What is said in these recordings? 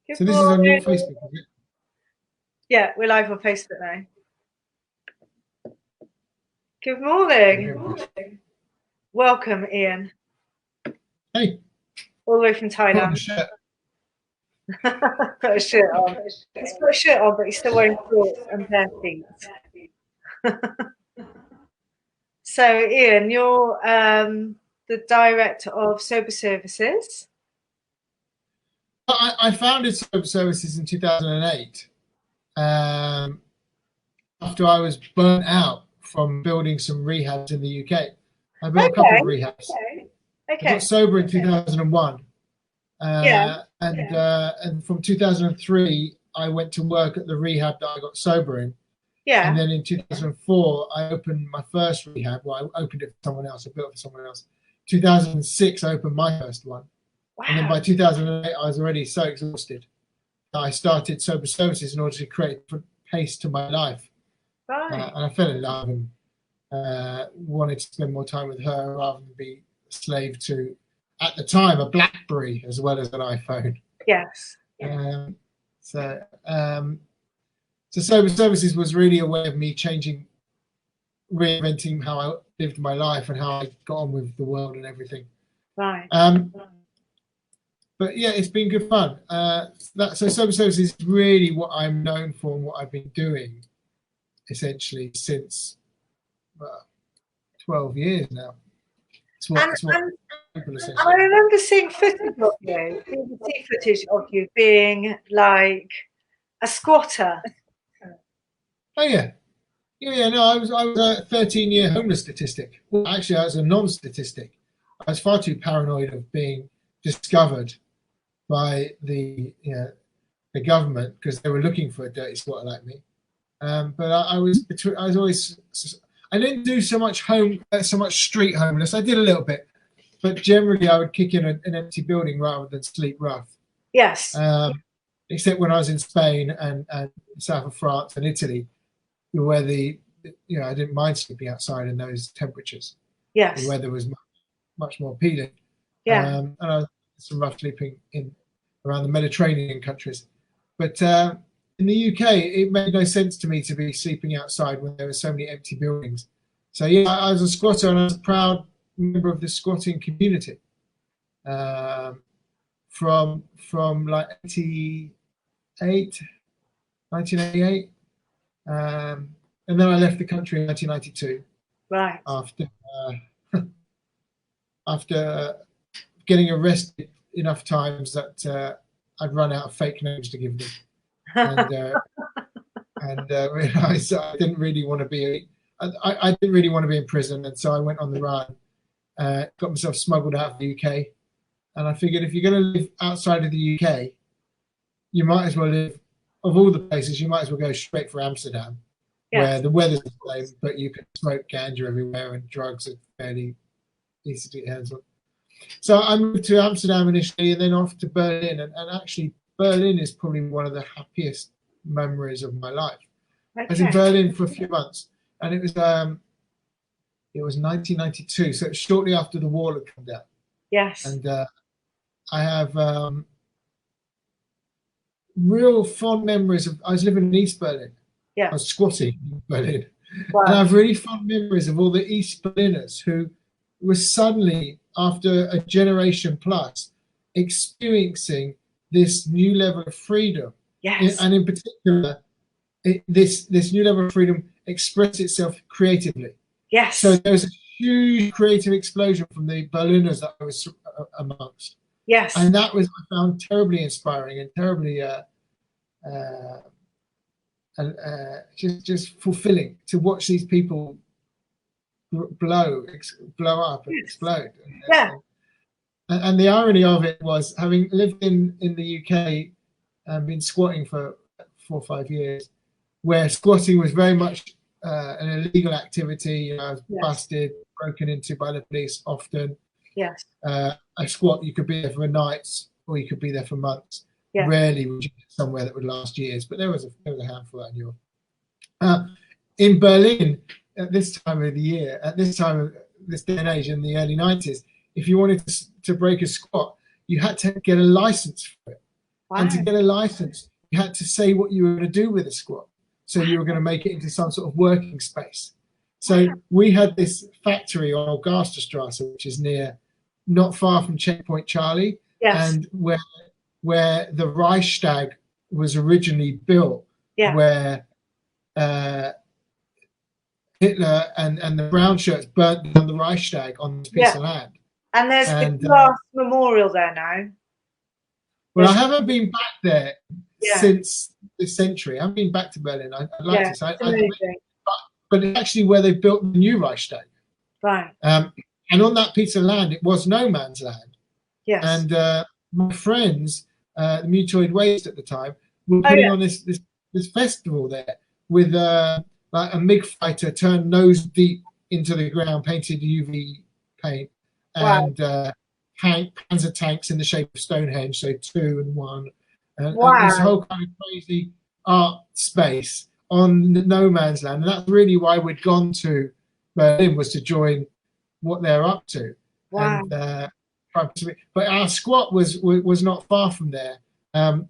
Good So this is on your morning. Facebook, is it? Yeah, we're live on Facebook now. Good Okay, morning. good. Welcome, Ian, Hey, all the way from put on Thailand. a shirt. Put a shirt on. He's put a shirt on, but he's still wearing shorts and bare feet. So, Ian, you're the director of Sober Services. I founded Sober Services in 2008 after I was burnt out from building some rehabs in the UK. I built a couple of Okay, rehabs. I got okay. sober in 2001, Yeah, and from 2003 I went to work at the rehab that I got sober in. And yeah. then in 2004, I opened my first rehab. Well, I opened it for someone else. I built it for someone else. 2006, I opened my first one. And then Wow, by 2008, I was already so exhausted that I started Sober Services in order to create a different pace to my life. right. And I fell in love and wanted to spend more time with her rather than be a slave to, at the time, a BlackBerry as well as an iPhone. Yes. Um, so, um, so Sober Services was really a way of me reinventing how I lived my life and how I got on with the world and everything. Right. But yeah, it's been good fun. So Sober Services is really what I'm known for and what I've been doing essentially since 12 years now. It's what And people I essentially. remember seeing footage of you, BBC footage of you being like a squatter. Oh yeah. Yeah, no, I was a 13-year homeless statistic. Well, actually, I was a non-statistic. I was far too paranoid of being discovered by the government because they were looking for a dirty squatter like me. But I was always. I didn't do so much street homeless. I did a little bit, but generally I would kick in an empty building rather than sleep rough. Yes. Except when I was in Spain and south of France and Italy, where I didn't mind sleeping outside in those temperatures. The Yes. weather was much more appealing. Yeah. And I was some rough sleeping in around the Mediterranean countries. But in the UK, it made no sense to me to be sleeping outside when there were so many empty buildings. So yeah, I was a squatter and I was a proud member of the squatting community from like 1988. And then I left the country in 1992. Right. After getting arrested enough times that I'd run out of fake names to give them, and realised I didn't really want to be. I didn't really want to be in prison, and so I went on the run. Got myself smuggled out of the UK, and I figured if you're going to live outside of the UK, you might as well live. Of all the places, you might as well go straight for Amsterdam, where the weather's the same, but you can smoke ganja everywhere and drugs are fairly easy to get hands on. So I moved to Amsterdam initially and then off to Berlin. And actually, Berlin is probably one of the happiest memories of my life. I was in Berlin for a few months, and it was 1992, so it's shortly after the wall had come down. Yes. And I have real fond memories of. I was living in East Berlin. Yeah. I was squatting in Berlin. Wow. And I have really fond memories of all the East Berliners who were suddenly, after a generation plus, experiencing this new level of freedom. Yes. And in particular, this new level of freedom expressed itself creatively. Yes. So there was a huge creative explosion from the Berliners that I was amongst. Yes. And that was, I found, terribly inspiring and terribly just fulfilling to watch these people blow up and explode. Yeah. And the irony of it was, having lived in the UK and been squatting for 4 or 5 years, where squatting was very much an illegal activity. I was busted, broken into by the police often. Yes. A squat, you could be there for nights or you could be there for months. Yeah. Rarely would you get somewhere that would last years, but there was a handful that I knew of. In Berlin, at this time of the year, at this time of this day and age in the early 90s, if you wanted to break a squat, you had to get a license for it. And to Wow. get a license, you had to say what you were going to do with a squat. So you were going to make it into some sort of working space. So Wow. we had this factory on Augustastrasse, which is not far from Checkpoint Charlie, Yes. and where the Reichstag was originally built, Yeah. where Hitler and the brown shirts burnt down the Reichstag on this piece Yeah. of land. And there's the And glass memorial there now. well, I There's, haven't been back there yeah. since this century. I haven't been back to Berlin. I'd like Yeah. to. So It's amazing. but it's actually where they built the new Reichstag. Right. And on that piece of land, it was no man's land. Yes. And my friends, the Mutoid Waste at the time, were Oh, putting yeah. on this festival there with like a MiG fighter turned nose deep into the ground, painted UV paint, Wow. and Panzer tanks in the shape of Stonehenge, so 2 and 1, and this Wow. whole kind of crazy art space on no man's land. And that's really why we'd gone to Berlin, was to join what they're up to. Wow. And but our squat was not far from there, on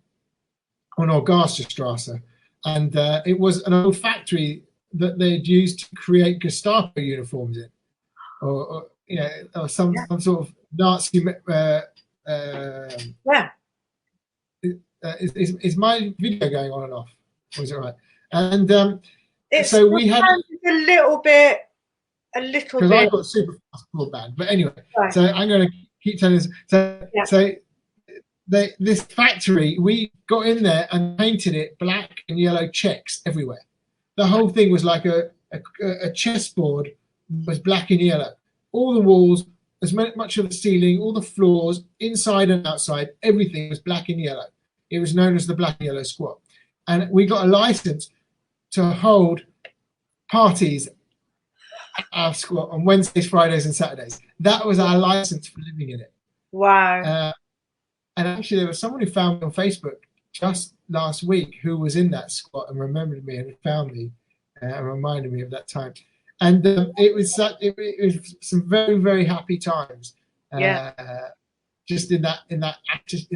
Augustastrasse, and it was an old factory that they'd used to create Gestapo uniforms in, or or some sort of Nazi. Yeah. Is my video going on and off? Or is it right? And It's so we had a little bit. because I've got super fast broadband. But anyway, Right. so I'm going to keep telling this. Yeah. So this factory, we got in there and painted it black and yellow checks everywhere. The whole thing was like a chessboard, was black and yellow. All the walls, as much of the ceiling, all the floors, inside and outside, everything was black and yellow. It was known as the Black and Yellow Squat. And we got a license to hold parties at our squat on Wednesdays, Fridays, and Saturdays. That was our license for living in it. Wow. And actually, there was someone who found me on Facebook just last week who was in that squat and remembered me and found me and reminded me of that time. And it was some very, very happy times. Yeah. Just in that energy,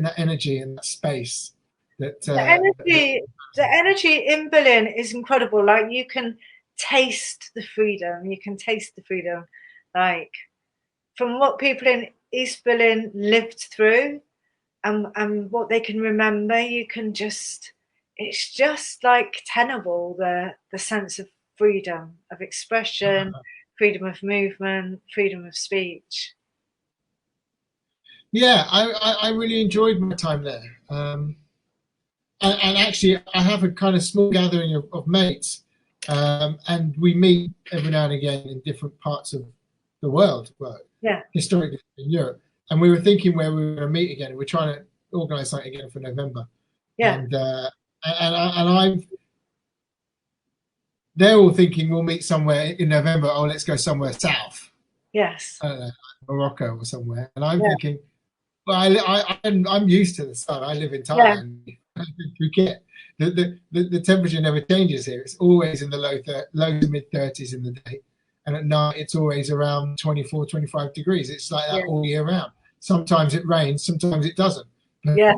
in that space. That the energy in Berlin is incredible. Like, you can taste the freedom. You can taste the freedom. Like, from what people in East Berlin lived through, and what they can remember, you can just, it's just like tenable, the sense of freedom of expression, freedom of movement, freedom of speech. Yeah, I really enjoyed my time there. And actually, I have a kind of small gathering of mates, and we meet every now and again in different parts of the world, well, Yeah. historically in Europe. And we were thinking where we were going to meet again. We're trying to organise something again for November. Yeah. And they're all thinking we'll meet somewhere in November. Oh, let's go somewhere south. Yes. I don't know, Morocco or somewhere. And I'm thinking, well, I'm used to the sun. I live in Thailand. Yeah. Phuket. The temperature never changes here. It's always in the low to mid 30s in the day, and at night it's always around 24, 25 degrees. It's like that all year round. Sometimes it rains, sometimes it doesn't. Yeah.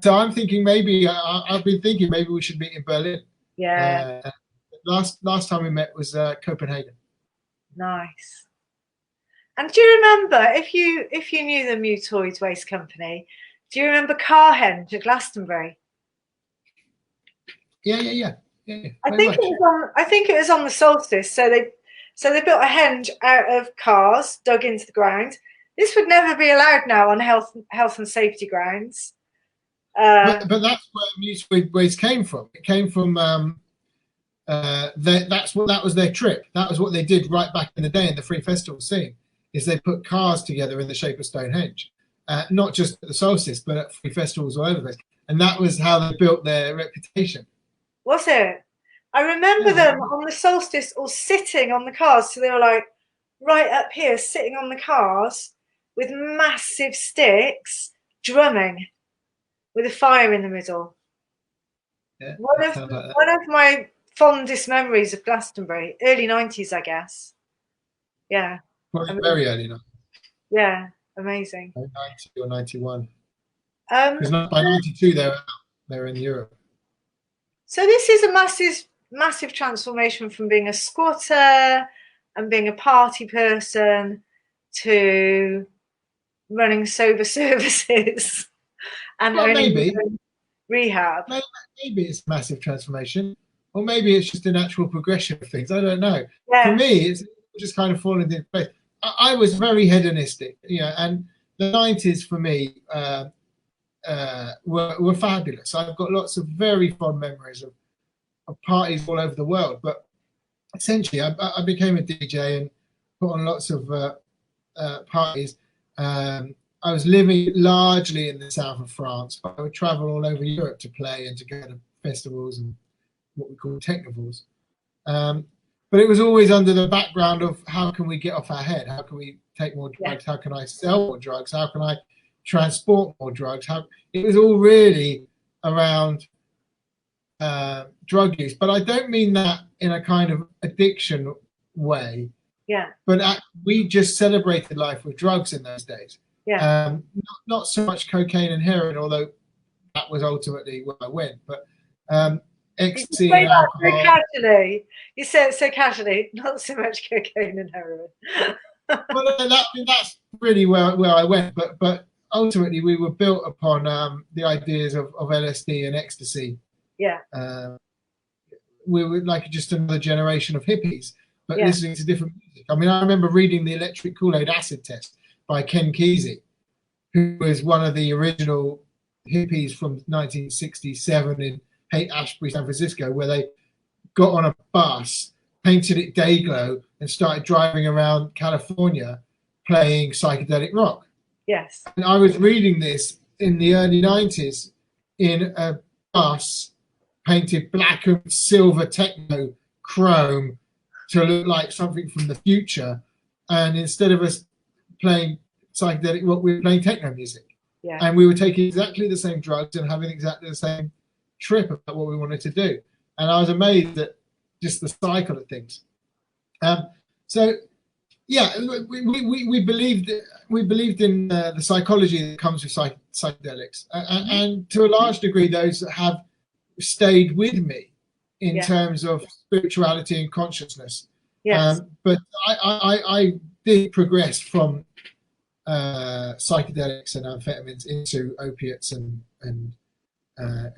So I'm thinking maybe I've been thinking maybe we should meet in Berlin. Yeah. Last time we met was Copenhagen. Nice. And do you remember, if you knew the Mutoid Waste Company, do you remember Carhenge at Glastonbury? Yeah. I think it was on the solstice. So they built a henge out of cars dug into the ground. This would never be allowed now on health and safety grounds. But that's where Mutoid Waste came from. It came from that was their trip. That was what they did right back in the day in the free festival scene. Is they put cars together in the shape of Stonehenge, not just at the solstice, but at free festivals all over the place. And that was how they built their reputation. Was it? I remember them on the solstice all sitting on the cars. So they were like right up here, sitting on the cars with massive sticks, drumming with a fire in the middle. Yeah, one of my fondest memories of Glastonbury, early 90s, I guess. Yeah. Very early now. Yeah, amazing. 90 or 91. Because by 92 they're in Europe. So this is a massive transformation from being a squatter and being a party person to running sober services and Well, owning maybe. rehab. Maybe it's a massive transformation, or maybe it's just a natural progression of things. I don't know. Yeah. For me, it's just kind of fallen into place. I was very hedonistic, and the 90s for me were fabulous. I've got lots of very fond memories of parties all over the world. But essentially, I became a DJ and put on lots of parties. I was living largely in the south of France, but I would travel all over Europe to play and to go to festivals and what we call technivals. But it was always under the background of how can we get off our head? How can we take more drugs? How can I sell more drugs? How can I transport more drugs? It was all really around drug use. But I don't mean that in a kind of addiction way. Yeah. But we just celebrated life with drugs in those days. Yeah. Not so much cocaine and heroin, although that was ultimately where I went. But ecstasy and alcohol. So casually. You say it so casually, not so much cocaine and heroin. Well, that's really where I went. But ultimately, we were built upon the ideas of LSD and ecstasy. Yeah. We were like just another generation of hippies, but listening to different music. I mean, I remember reading the Electric Kool-Aid Acid Test by Ken Kesey, who was one of the original hippies from 1967 in Haight-Ashbury, San Francisco, where they got on a bus, painted it day glow, and started driving around California playing psychedelic rock. Yes. And I was reading this in the early 90s in a bus painted black and silver techno chrome to look like something from the future. And instead of us playing psychedelic rock, we were playing techno music. Yeah. And we were taking exactly the same drugs and having exactly the same trip about what we wanted to do. And I was amazed at just the cycle of things. So yeah, we believed in the psychology that comes with psychedelics, and to a large degree, those that have stayed with me in terms of spirituality and consciousness. Yes. But I did progress from psychedelics and amphetamines into opiates and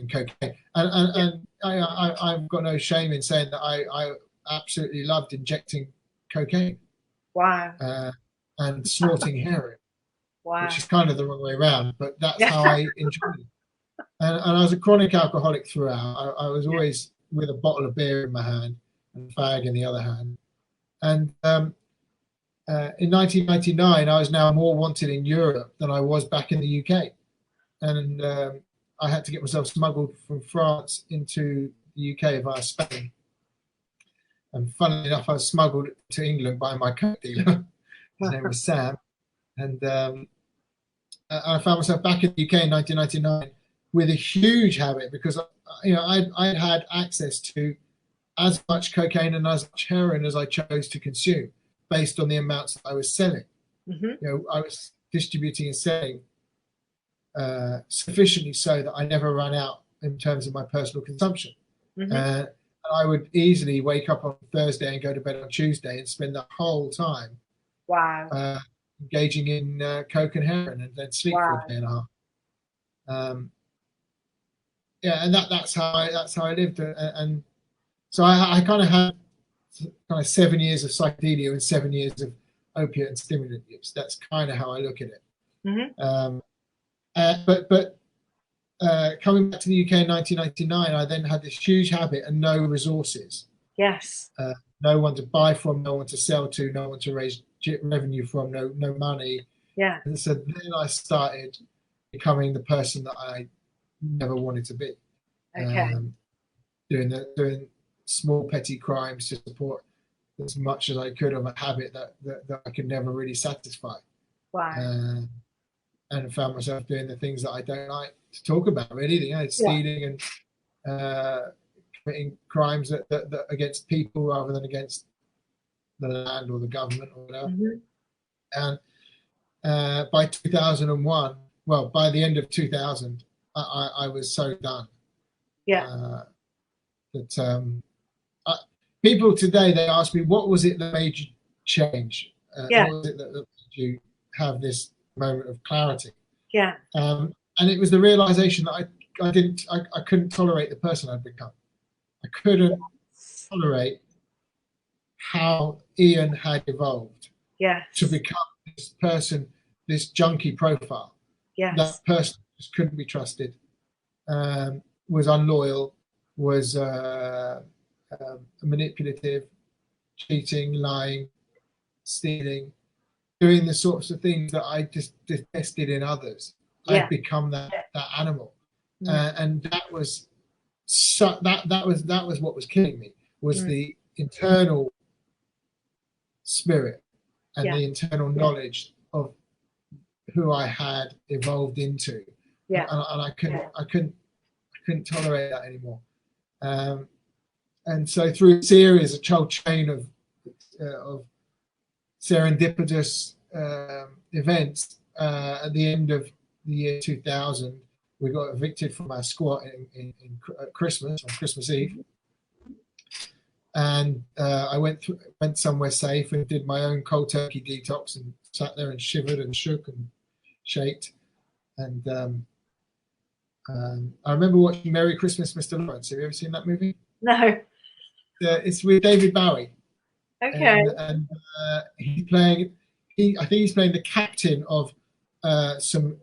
cocaine, and I've got no shame in saying that I absolutely loved injecting cocaine. Wow. And snorting heroin, wow. Which is kind of the wrong way around, but that's how I enjoyed it. And I was a chronic alcoholic throughout. I was always with a bottle of beer in my hand and a fag in the other hand. And in 1999, I was now more wanted in Europe than I was back in the UK. And I had to get myself smuggled from France into the UK via Spain. And funnily enough, I was smuggled to England by my coke dealer. His name was Sam. And I found myself back in the UK in 1999 with a huge habit because I'd had access to as much cocaine and as much heroin as I chose to consume based on the amounts that I was selling. Mm-hmm. I was distributing and selling sufficiently so that I never ran out in terms of my personal consumption. Mm-hmm. I would easily wake up on Thursday and go to bed on Tuesday and spend the whole time engaging in coke and heroin, and then sleep for a day and a half. And that's how I lived, and so I kind of had kind of 7 years of psychedelia and 7 years of opiate and stimulant use. That's kind of how I look at it. Mm-hmm. But coming back to the UK in 1999, I then had this huge habit and no resources. Yes. No one to buy from, no one to sell to, no one to raise revenue from, no money. Yeah. And so then I started becoming the person that I never wanted to be. Okay. Doing small petty crimes to support as much as I could of a habit that I could never really satisfy. Wow. And found myself doing the things that I don't like to talk about, really, stealing and committing crimes that against people rather than against the land or the government or whatever. Mm-hmm. And by 2001, well, by the end of 2000, I was so done. Yeah. That people today, they ask me, what was it that made you change? Yeah. What was it that made you have this moment of clarity? Yeah. And it was the realization that I couldn't tolerate the person I'd become. I couldn't tolerate how Ian had evolved to become this person, this junkie profile. Yes. That person just couldn't be trusted, was unloyal, was manipulative, cheating, lying, stealing, doing the sorts of things that I just detested in others. Yeah. I'd become that animal, and that was that was what was killing me, was the internal spirit and the internal knowledge of who I had evolved into, and I couldn't tolerate that anymore. And so through a series, a whole chain of serendipitous events, at the end of the year 2000, we got evicted from our squat at Christmas, on Christmas Eve. And I went somewhere safe and did my own cold turkey detox and sat there and shivered and shook and shaked. And I remember watching Merry Christmas, Mr. Lawrence. Have you ever seen that movie? No. It's with David Bowie. Okay. And he's playing. I think he's playing the captain of some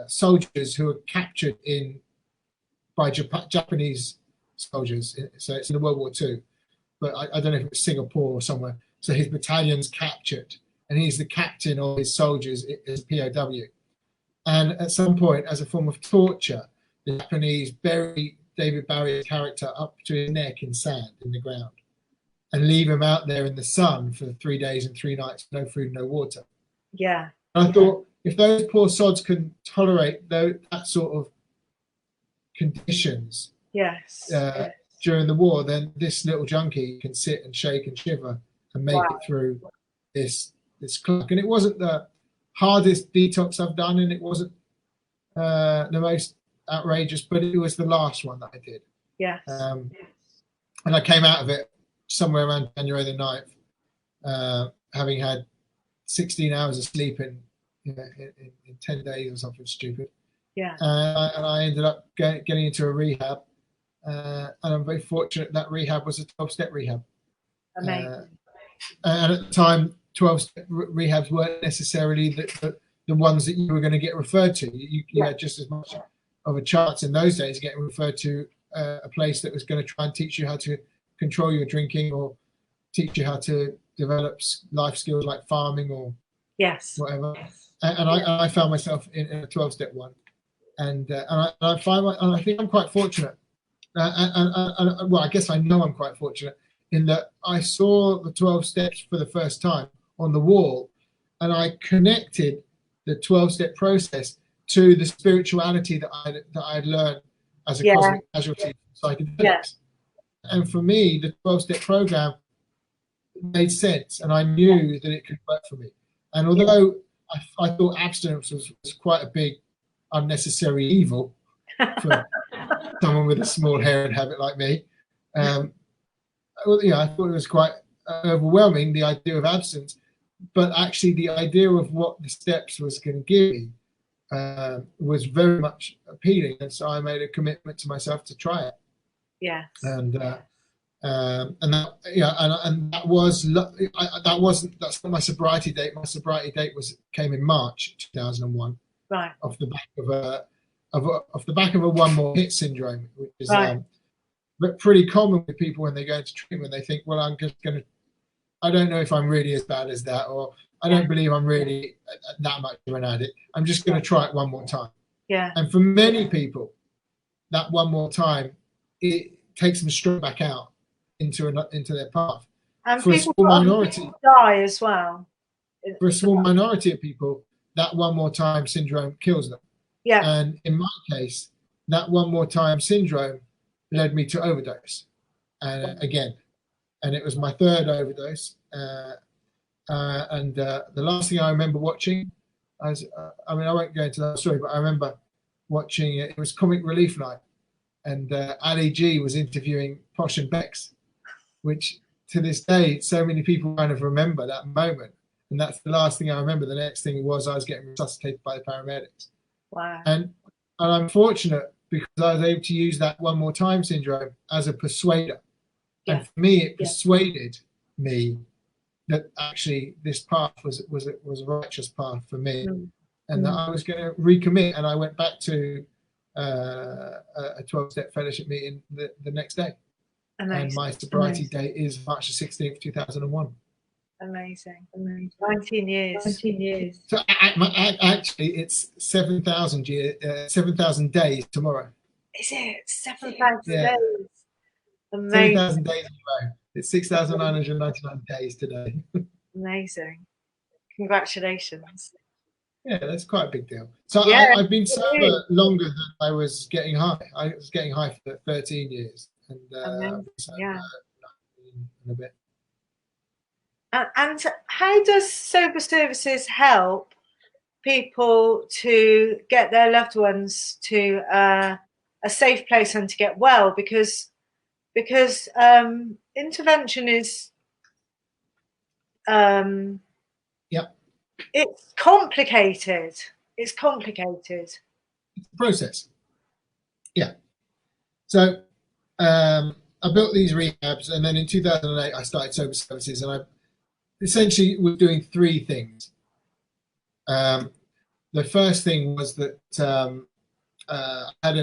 soldiers who were captured by Japanese soldiers. So it's in World War II, but I don't know if it was Singapore or somewhere. So his battalion's captured, and he's the captain of his soldiers as POW. And at some point, as a form of torture, the Japanese bury David Bowie's character up to his neck in sand in the ground, and leave him out there in the sun for 3 days and 3 nights, no food, no water. Yeah. And I thought, if those poor sods can tolerate that sort of conditions during the war, then this little junkie can sit and shake and shiver and make it through this clock. And it wasn't the hardest detox I've done, and it wasn't the most outrageous, but it was the last one that I did. Yes. And I came out of it somewhere around January the 9th, having had 16 hours of sleep in 10 days or something stupid. Yeah. And I ended up getting into a rehab, and I'm very fortunate that rehab was a 12-step rehab. Amazing. And at the time, 12-step rehabs weren't necessarily the ones that you were going to get referred to. You had just as much of a chance in those days getting referred to a place that was going to try and teach you how to control your drinking, or teach you how to develop life skills like farming or whatever. And I found myself in a 12-step one, and I think I'm quite fortunate. Well, I guess I know I'm quite fortunate in that I saw the 12 steps for the first time on the wall, and I connected the 12-step process to the spirituality that I had learned as a cosmic casualty from psychedelics. And for me, the 12-step program made sense, and I knew that it could work for me. And although I thought abstinence was quite a big unnecessary evil for someone with a small hair and habit like me, I thought it was quite overwhelming, the idea of abstinence. But actually, the idea of what the steps was going to give me was very much appealing, and so I made a commitment to myself to try it. Yes. And that's not my sobriety date. My sobriety date came in March 2001. Right. Off the back of a one more hit syndrome, which is but pretty common with people when they go into treatment. They think, well, I'm just going to, I don't know if I'm really as bad as that, or I don't believe I'm really that much of an addict. I'm just going to try it one more time. Yeah. And for many people, that one more time, it takes them straight back out into their path. And for a small minority, die as well. For a small minority of people, that one more time syndrome kills them. Yeah. And in my case, that one more time syndrome led me to overdose. Again, and it was my third overdose. And the last thing I remember watching I mean, I won't go into that story, but I remember watching it. It was Comic Relief Night, and Ali G was interviewing Posh and Bex, which to this day, so many people kind of remember that moment. And that's the last thing I remember. The next thing was I was getting resuscitated by the paramedics. Wow. And I'm fortunate because I was able to use that one more time syndrome as a persuader. Yeah. And for me, it persuaded me that actually this path was a righteous path for me, and that I was going to recommit. And I went back to a 12-step fellowship meeting the next day. Amazing. And my sobriety date is March the 16th, 2001. Amazing. 19 years. 19 years. So actually, it's 7,000 days tomorrow. Is it 7,000 days? Amazing. 7,000 days tomorrow. It's 6,999 days today. Amazing. Congratulations. Yeah, that's quite a big deal. So yeah, I've been sober longer than I was getting high. I was getting high for 13 years. And yeah. In a bit. And how does sober services help people to get their loved ones to a safe place and to get well? Because intervention is it's complicated. It's complicated. It's a process. Yeah. So I built these rehabs, and then in 2008 I started sober services, and I essentially was doing three things. The first thing was that I had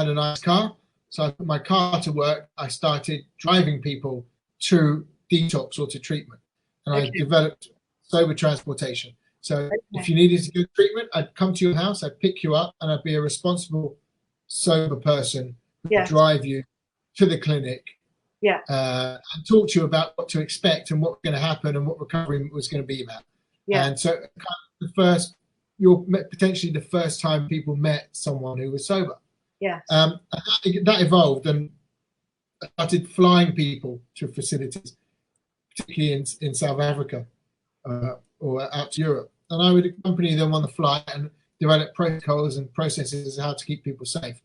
a nice car, so I put my car to work. I started driving people to detox or to treatment, and I developed sober transportation. So if you needed to go to treatment, I'd come to your house, I'd pick you up, and I'd be a responsible sober person who would drive you to the clinic. And talk to you about what to expect and what's going to happen and what recovery was going to be about. And so you're potentially the first time people met someone who was sober. That evolved, and I started flying people to facilities, particularly in South Africa or out to Europe. And I would accompany them on the flight and develop protocols and processes as how to keep people safe.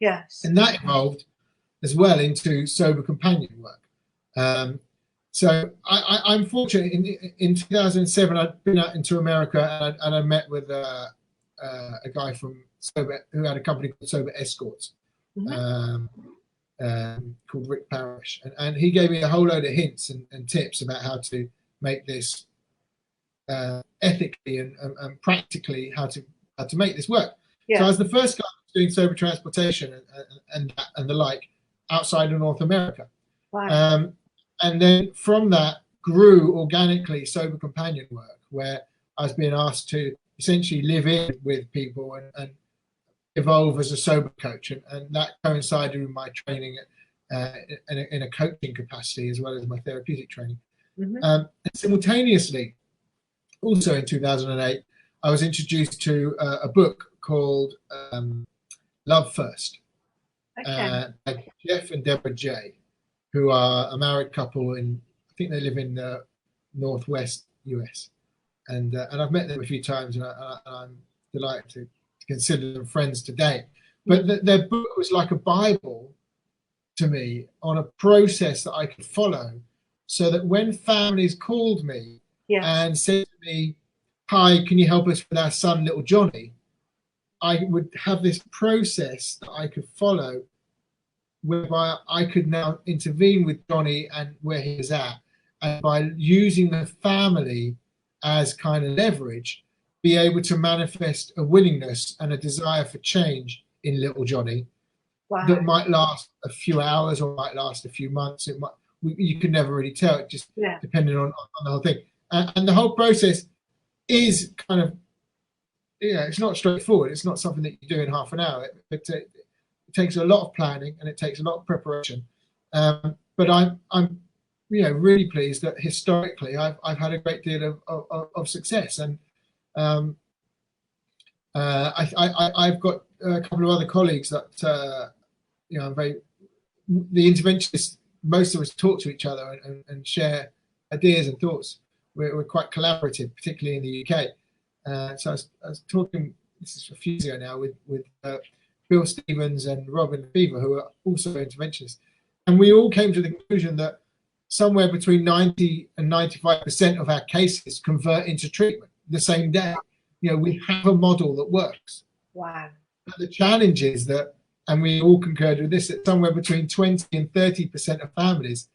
And that evolved as well into sober companion work. So I'm fortunate. In 2007, I'd been out into America, and I met with a guy from Sober who had a company called Sober Escorts, called Rick Parrish, and he gave me a whole load of hints and tips about how to make this ethically and practically how to make this work. So I was the first guy doing sober transportation and the like outside of North America. And then from that grew organically sober companion work, where I was being asked to essentially live in with people and evolve as a sober coach. And that coincided with my training in a coaching capacity as well as my therapeutic training. And simultaneously, also in 2008, I was introduced to a book called Love First. By Jeff and Deborah J, who are a married couple I think they live in the Northwest US, and I've met them a few times, and I'm delighted to consider them friends today. But their book was like a Bible to me on a process that I could follow, so that when families called me and said to me, "Hi, can you help us with our son, little Johnny?" I would have this process that I could follow, whereby I could now intervene with Johnny and where he is at, and by using the family as kind of leverage, be able to manifest a willingness and a desire for change in little Johnny that might last a few hours or might last a few months. You can never really tell, it just depending on the whole thing. And the whole process is kind of, it's not straightforward. It's not something that you do in half an hour. It takes a lot of planning and it takes a lot of preparation. But I'm really pleased that historically I've had a great deal of success. And I've got a couple of other colleagues that the interventionists, most of us talk to each other and share ideas and thoughts. We're quite collaborative, particularly in the UK. So I was talking, this is a few years ago now, with Bill Stevens and Robin Beaver, who are also interventionists. And we all came to the conclusion that somewhere between 90 and 95% of our cases convert into treatment the same day. You know, we have a model that works. Wow. But the challenge is that, and we all concurred with this, that somewhere between 20 and 30% of families,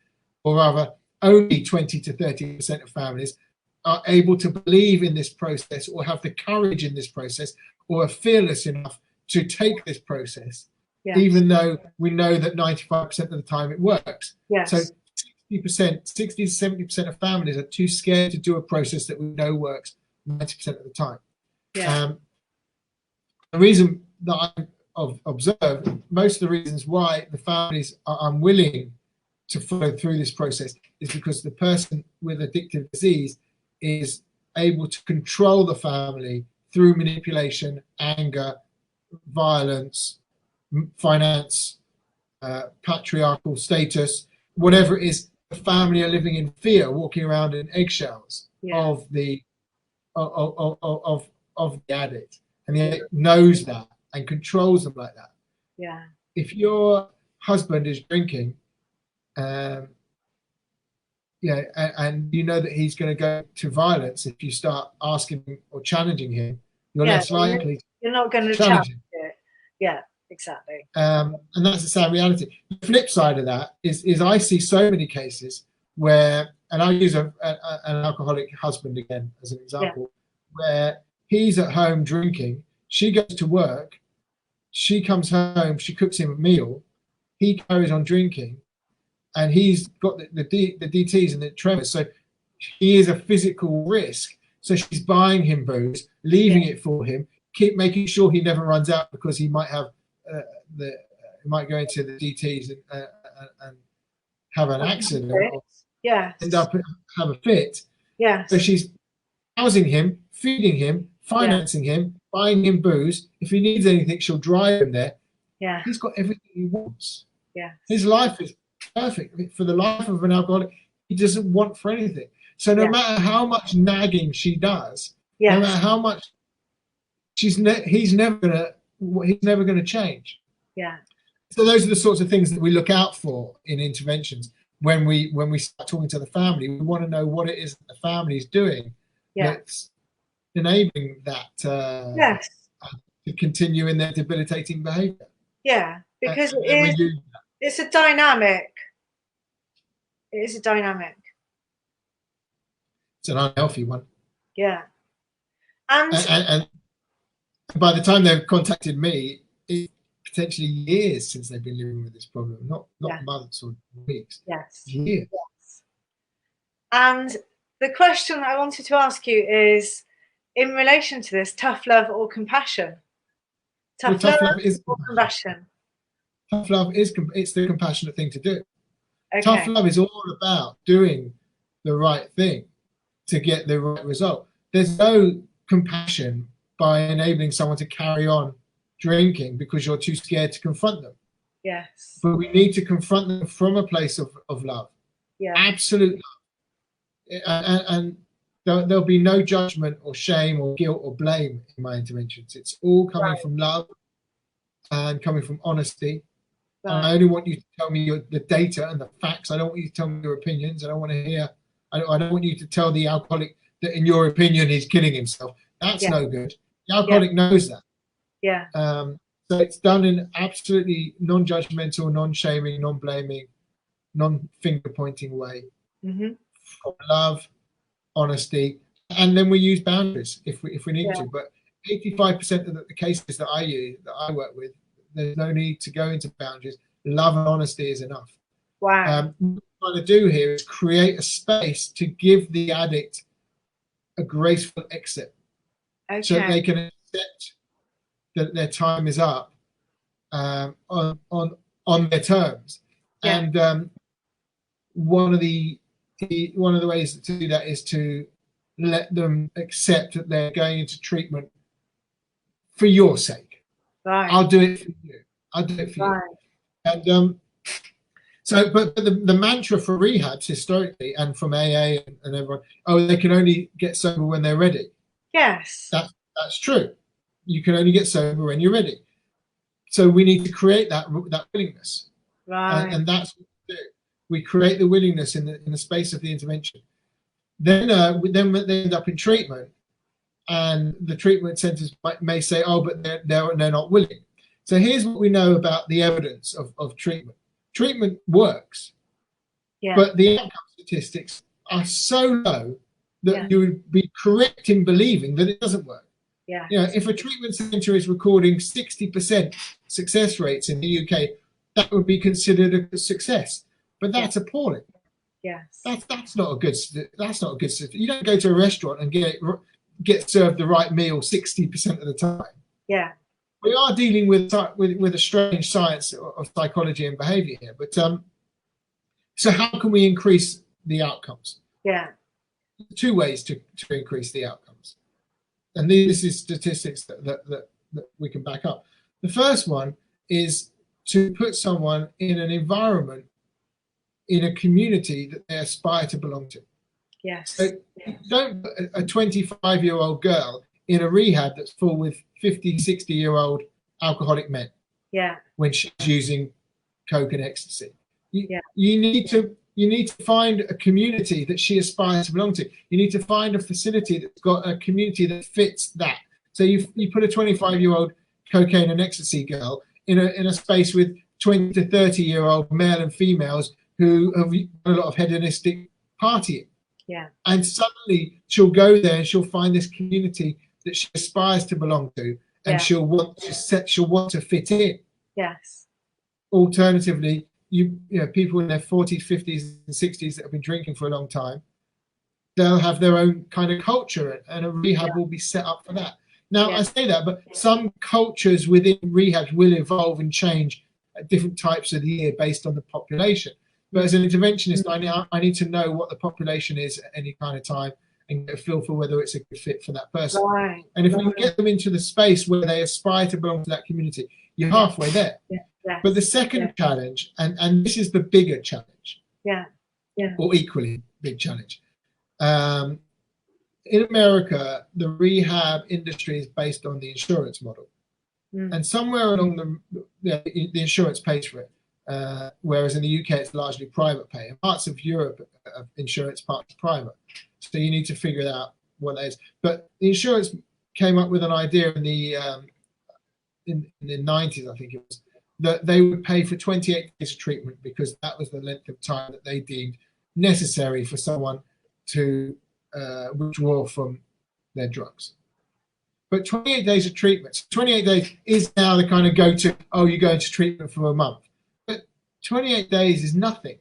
or rather only 20 to 30% of families, are able to believe in this process or have the courage in this process or are fearless enough to take this process, yes, even though we know that 95% of the time it works. Yes. So 60% to 70% of families are too scared to do a process that we know works 90% of the time. Yeah. The reason that I've observed, most of the reasons why the families are unwilling to follow through this process is because the person with addictive disease is able to control the family through manipulation, anger, violence, finance, patriarchal status, whatever it is. The family are living in fear, walking around in eggshells, yeah, of the addict, and the addict knows that and controls them like that. Yeah. If your husband is drinking, yeah, and you know that he's going to go to violence if you start asking him or challenging him, you're less likely. You're not going to challenge it. Yeah. Exactly. And that's the sad reality. The flip side of that is I see so many cases where, and I'll use an alcoholic husband again as an example, yeah, where he's at home drinking, she goes to work, she comes home, she cooks him a meal, he carries on drinking, and he's got the DTs and the tremors, so he is a physical risk. So she's buying him booze, leaving, yeah, it for him, keep making sure he never runs out because he might have he might go into the DTs and have an accident, or, yes, end up have a fit. Yeah. So she's housing him, feeding him, financing, yeah, him, buying him booze. If he needs anything, she'll drive him there. Yeah. He's got everything he wants. Yeah. His life is perfect. For the life of an alcoholic, he doesn't want for anything. So no, yeah, matter how much nagging she does, yes, no matter how much he's never gonna change. Yeah. So those are the sorts of things that we look out for in interventions. When we start talking to the family, we want to know what it is that the family is doing, yeah, that's enabling that, yes, to continue in their debilitating behaviour. Yeah, because it's a dynamic. It is a dynamic. It's an unhealthy one. Yeah. And by the time they've contacted me, it's potentially years since they've been living with this problem, not yeah, months or weeks. Yes. Years. Yes. And the question I wanted to ask you is, in relation to this, tough love or compassion? Tough love is or compassion? Tough love is it's the compassionate thing to do. Okay. Tough love is all about doing the right thing to get the right result. There's no compassion by enabling someone to carry on drinking because you're too scared to confront them. Yes. But we need to confront them from a place of love. Yeah. Absolute love. And there'll be no judgment or shame or guilt or blame in my interventions. It's all coming from love and coming from honesty. Right. And I only want you to tell me the data and the facts. I don't want you to tell me your opinions. I don't want to hear. I don't want you to tell the alcoholic that, in your opinion, he's killing himself. That's no good. The alcoholic knows that. Yeah. So it's done in absolutely non-judgmental, non-shaming, non-blaming, non-finger pointing way. Mm-hmm. Love, honesty, and then we use boundaries if we need to. But 85% of the cases that I work with, there's no need to go into boundaries. Love and honesty is enough. Wow. What we're trying to do here is create a space to give the addict a graceful exit, so that they can accept that their time is up on their terms. Yeah. And one of the ways to do that is to let them accept that they're going into treatment for your sake. Right. I'll do it for you. I'll do it for you. And but the mantra for rehabs historically and from AA and everyone, they can only get sober when they're ready. Yes. That's true. You can only get sober when you're ready. So we need to create that willingness, Right. and that's what we do. We create the willingness in the space of the intervention. Then they end up in treatment, and the treatment centres may say, "Oh, but they're not willing." So here's what we know about the evidence of treatment. Treatment works, Yeah. but the outcome statistics are so low that Yeah. you would be correct in believing that it doesn't work. Yeah. You know, if a treatment centre is recording 60% success rates in the UK, that would be considered a success. But that's appalling. Yes. That's not a good. That's not a good. You don't go to a restaurant and get served the right meal 60% of the time. Yeah. We are dealing with a strange science of psychology and behaviour here. But so how can we increase the outcomes? Yeah. Two ways to increase the outcomes, and this is statistics that we can back up. The first one is to put someone in an environment, in a community that they aspire to belong to. Yes. So don't put a 25-year-old girl in a rehab that's full with 50, 60-year-old alcoholic men. Yeah. When she's using coke and ecstasy. Yeah. You need to find a community that she aspires to belong to. You need to find a facility that's got a community that fits that. So you put a 25-year-old cocaine and ecstasy girl in a space with 20 to 30-year-old male and females who have a lot of hedonistic partying. Yeah. And suddenly she'll go there and she'll find this community that she aspires to belong to, and she'll want to fit in. Yes. Alternatively, you know, people in their 40s, 50s, and 60s that have been drinking for a long time, they'll have their own kind of culture, and a rehab will be set up for that. Now, I say that, but some cultures within rehabs will evolve and change at different types of the year based on the population. But as an interventionist, I need to know what the population is at any kind of time and get a feel for whether it's a good fit for that person. Right. And if we can get them into the space where they aspire to belong to that community, you're halfway there. Yeah. But the second challenge, and this is the bigger challenge, or equally big challenge. In America, the rehab industry is based on the insurance model. And somewhere along the insurance pays for it. Whereas in the UK, it's largely private pay. In parts of Europe, insurance, parts private. So you need to figure out what that is. But the insurance came up with an idea in the 90s, I think it was, that they would pay for 28 days of treatment because that was the length of time that they deemed necessary for someone to withdraw from their drugs. But 28 days of treatment, 28 days is now the kind of go-to, oh, you go into treatment for a month. But 28 days is nothing.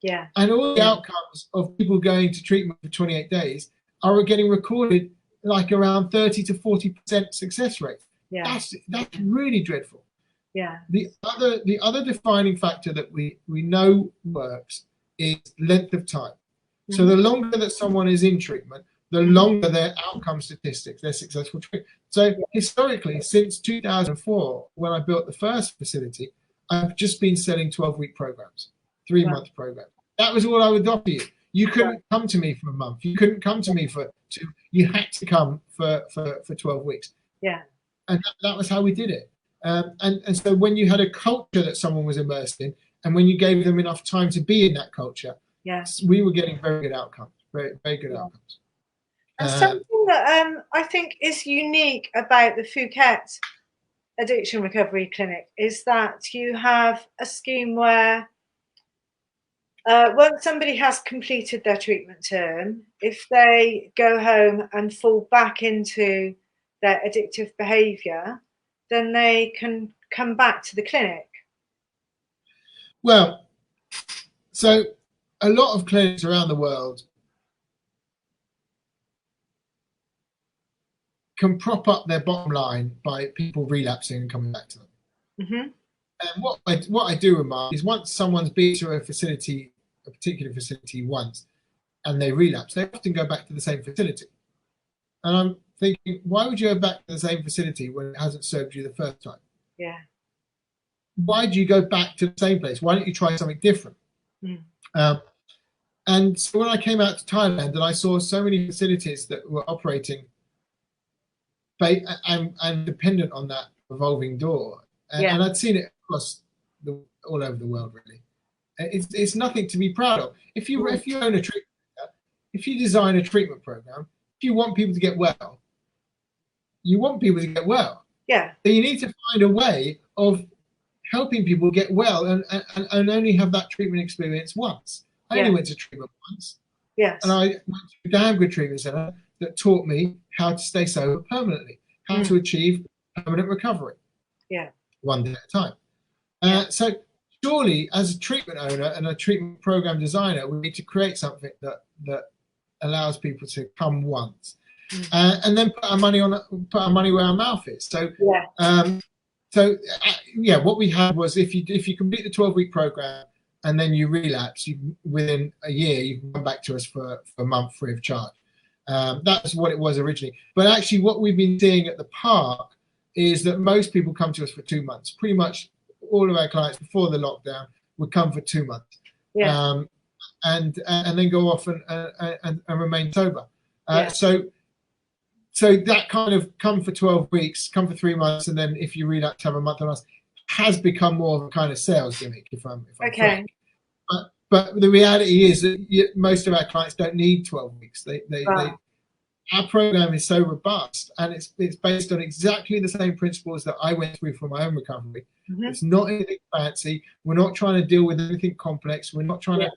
Yeah. And all the outcomes of people going to treatment for 28 days are getting recorded like around 30 to 40% success rate. Yeah. That's really dreadful. Yeah. The other defining factor that we know works is length of time. So the longer that someone is in treatment, the longer their outcome statistics, their successful treatment. So historically, since 2004, when I built the first facility, I've just been selling 12-week programs, 3-month programs. That was all I would offer you. You couldn't come to me for a month. You couldn't come to me for 2. You had to come for 12 weeks. Yeah. And that was how we did it. And so when you had a culture that someone was immersed in, and when you gave them enough time to be in that culture, we were getting very good outcomes, very, very good outcomes. And something that I think is unique about the Phuket Addiction Recovery Clinic is that you have a scheme where once somebody has completed their treatment term, if they go home and fall back into their addictive behaviour, then they can come back to the clinic. Well, so a lot of clinics around the world can prop up their bottom line by people relapsing and coming back to them. And what I do remark is once someone's been to a particular facility once, and they relapse, they often go back to the same facility. And I'm thinking, why would you go back to the same facility when it hasn't served you the first time? Yeah. Why do you go back to the same place? Why don't you try something different? And so when I came out to Thailand and I saw so many facilities that were operating I'm dependent on that revolving door, and I'd seen it across all over the world. Really, it's nothing to be proud of. If you own a treatment, if you design a treatment program, if you want people to get well, you want people to get well. Yeah. So you need to find a way of helping people get well, and only have that treatment experience once. I only went to treatment once. Yes. And I went to a damn good treatment center that taught me how to stay sober permanently, how to achieve permanent recovery. Yeah. One day at a time. So surely, as a treatment owner and a treatment program designer, we need to create something that allows people to come once, and then put our money where our mouth is. So what we had was, if you complete the 12-week program and then you relapse, within a year you can come back to us for a month free of charge. That's what it was originally. But actually, what we've been seeing at the park is that most people come to us for 2 months. Pretty much all of our clients before the lockdown would come for 2 months, and then go off and remain sober. So that kind of come for 12 weeks, come for 3 months, and then if you relapse, have a month on us, has become more of a kind of sales gimmick, if I'm frank. But the reality is that most of our clients don't need 12 weeks. Our program is so robust, and it's based on exactly the same principles that I went through for my own recovery. It's not anything fancy. We're not trying to deal with anything complex. We're not trying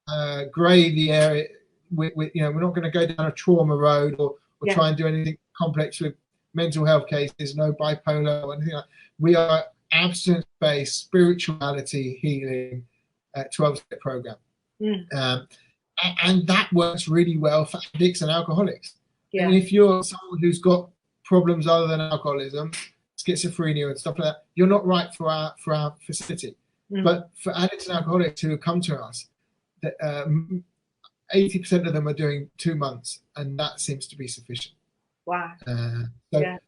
to grey the area. We're not going to go down a trauma road or try and do anything complex with mental health cases, no bipolar or anything like that. We are abstinence-based spirituality healing 12-step program. And that works really well for addicts and alcoholics. And if you're someone who's got problems other than alcoholism, schizophrenia and stuff like that, you're not right for our facility. But for addicts and alcoholics who have come to us, 80% of them are doing 2 months, and that seems to be sufficient. Wow.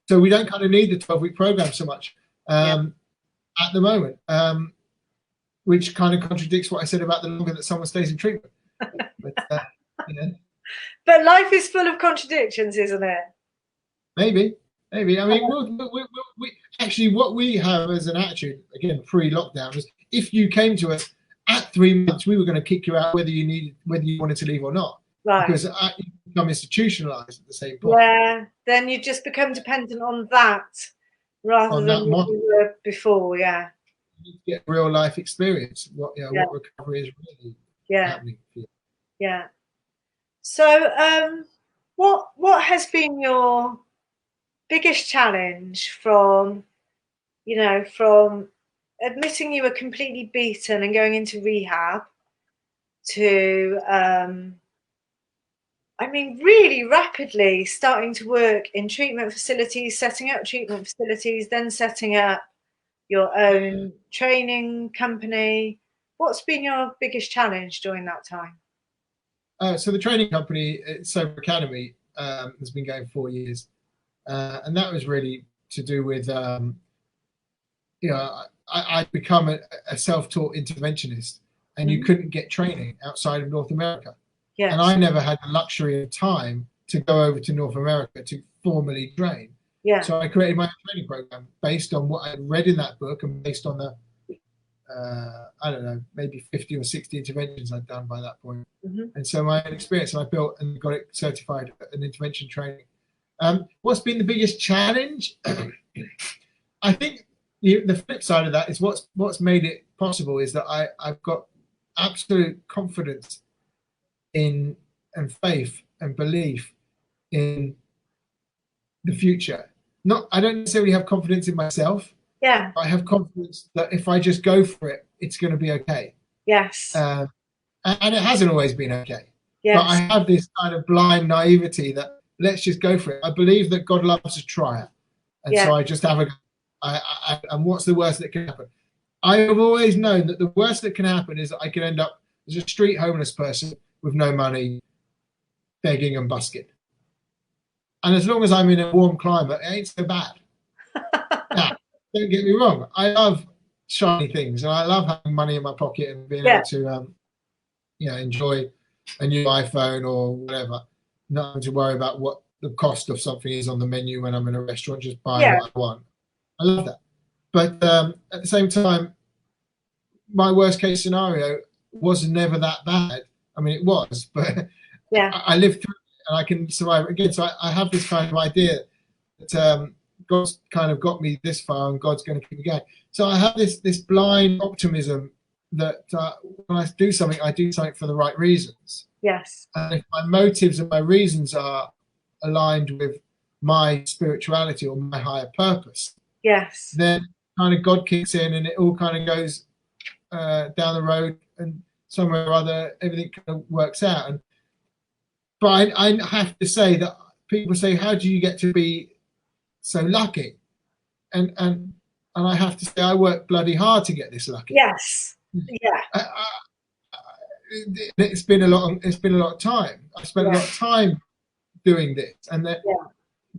So we don't kind of need the 12-week program so much at the moment, which kind of contradicts what I said about the longer that someone stays in treatment. But life is full of contradictions, isn't it? Maybe. I mean, we actually, what we have as an attitude, again, pre-lockdown, was if you came to us at 3 months, we were going to kick you out whether you wanted to leave or not. Right. Because you become institutionalized at the same point. Yeah, then you just become dependent on that rather than what you were before. You need to get real life experience, what recovery is really happening for you. Yeah. So what has been your biggest challenge from admitting you were completely beaten and going into rehab to really rapidly starting to work in treatment facilities, setting up treatment facilities, then setting up your own training company? What's been your biggest challenge during that time? So the training company, Sober Academy, has been going 4 years. And that was really to do with, I'd become a self-taught interventionist, and you couldn't get training outside of North America. Yes. And I never had the luxury of time to go over to North America to formally train. Yeah. So I created my own training program based on what I had read in that book and based on the, I don't know, maybe 50 or 60 interventions I'd done by that point. And so my own experience, and I built and got it certified in intervention training. What's been the biggest challenge? I think the flip side of that is what's made it possible is that I've got absolute confidence in and faith and belief in the future. I don't necessarily have confidence in myself. Yeah. I have confidence that if I just go for it, it's going to be okay. Yes. And it hasn't always been okay. Yes. But I have this kind of blind naivety that let's just go for it. I believe that God loves a trier. And so I just have and what's the worst that can happen? I have always known that the worst that can happen is that I can end up as a street homeless person with no money, begging and busking. And as long as I'm in a warm climate, it ain't so bad. Now, don't get me wrong. I love shiny things, and I love having money in my pocket and being able to, enjoy a new iPhone or whatever, not having to worry about what the cost of something is on the menu when I'm in a restaurant, just buying Yeah. what I want. I love that. But at the same time, my worst case scenario was never that bad. I mean, it was, but Yeah. I lived through it and I can survive it again. So I have this kind of idea that God's kind of got me this far and God's going to keep me going. So I have this blind optimism that when I do something for the right reasons. Yes. And if my motives and my reasons are aligned with my spirituality or my higher purpose, yes, then kind of God kicks in and it all kind of goes down the road, and somewhere or other everything kind of works out. But I have to say that people say, how do you get to be so lucky? And I have to say, I work bloody hard to get this lucky. yes, yeah, It's been a lot of time. I spent a lot of time doing this, and that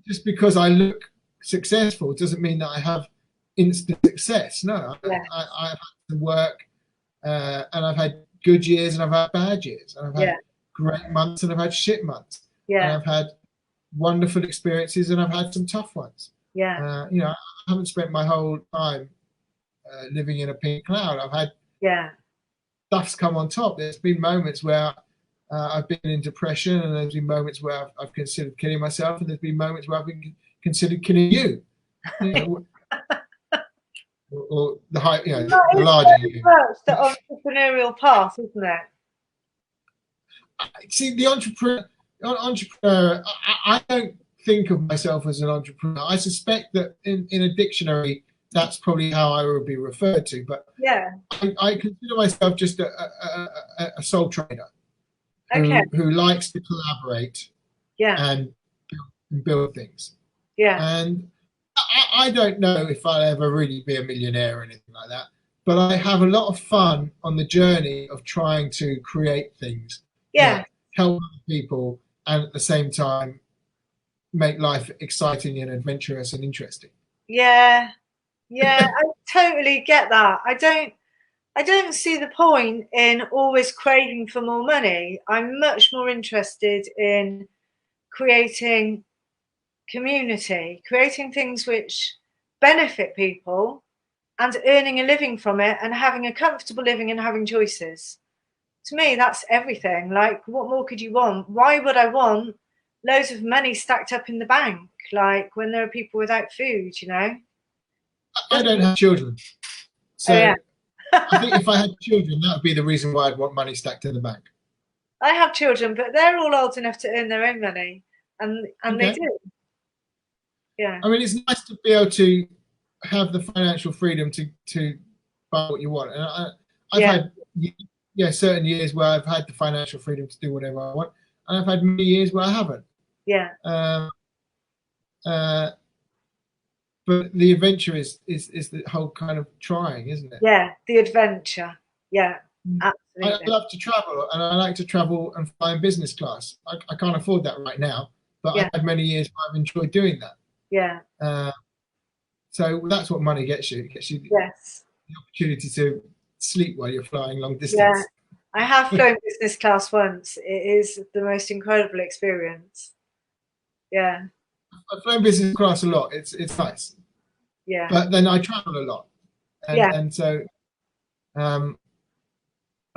just because I look successful doesn't mean that I have instant success. No, I've had to work, and I've had good years and I've had bad years, and I've had great months and I've had shit months, and I've had wonderful experiences and I've had some tough ones. I haven't spent my whole time living in a pink cloud. I've had stuff's come on top. There's been moments where I've been in depression, and there's been moments where I've considered killing myself, and there's been moments where I've been considered killing you. Or the high, the larger you. The entrepreneurial path, isn't it? See, the entrepreneur. I don't think of myself as an entrepreneur. I suspect that in a dictionary, that's probably how I would be referred to. But I consider myself just a sole trader who likes to collaborate and build things. And I don't know if I'll ever really be a millionaire or anything like that, but I have a lot of fun on the journey of trying to create things that help other people and at the same time make life exciting and adventurous and interesting. I totally get that. I don't see the point in always craving for more money. I'm much more interested in creating community, creating things which benefit people and earning a living from it and having a comfortable living and having choices. To me, that's everything. Like, what more could you want? Why would I want loads of money stacked up in the bank, like when there are people without food, I don't have children. So I think if I had children, that would be the reason why I'd want money stacked in the bank. I have children, but they're all old enough to earn their own money, and they do. I mean, it's nice to be able to have the financial freedom to buy what you want. And I've had certain years where I've had the financial freedom to do whatever I want, and I've had many years where I haven't. But the adventure is the whole kind of trying, isn't it? Yeah, the adventure. Yeah, absolutely. I love to travel, and I like to travel and fly in business class. I can't afford that right now, but I've had many years where I've enjoyed doing that. So that's what money gets you. It gets you the opportunity to sleep while you're flying long distance. I have flown business class once. It is the most incredible experience. I've flown business class a lot. It's nice. But then I travel a lot, and so I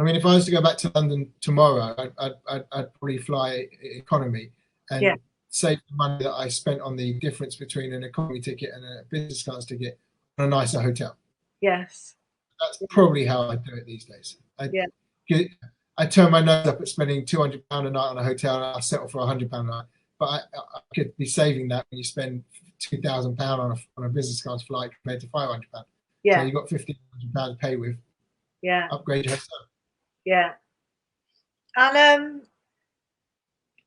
mean, if I was to go back to London tomorrow, I'd probably fly economy and save the money that I spent on the difference between an economy ticket and a business class ticket on a nicer hotel. Yes. That's probably how I do it these days. I turn my nose up at spending £200 a night on a hotel, and I'll settle for £100 a night. But I could be saving that when you spend £2,000 on a business class flight compared to £500. So you've got £1,500 to pay with. Upgrade your hotel. And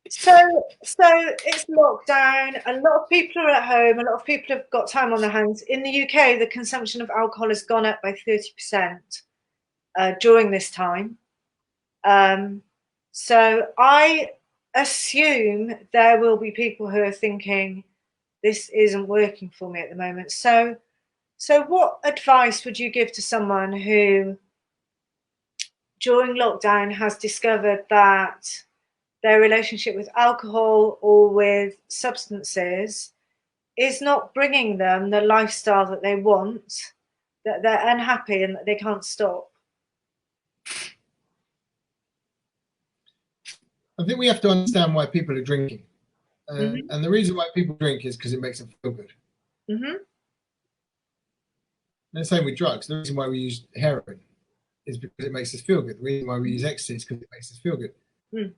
so it's lockdown. A lot of people are at home. A lot of people have got time on their hands. In the UK, the consumption of alcohol has gone up by 30% during this time. So I assume there will be people who are thinking, this isn't working for me at the moment. So what advice would you give to someone who during lockdown has discovered that their relationship with alcohol or with substances is not bringing them the lifestyle that they want, that they're unhappy and that they can't stop. I think we have to understand why people are drinking. And the reason why people drink is because it makes them feel good. Mm-hmm. And the same with drugs. The reason why we use heroin is because it makes us feel good. The reason why we use ecstasy is because it makes us feel good. Mm.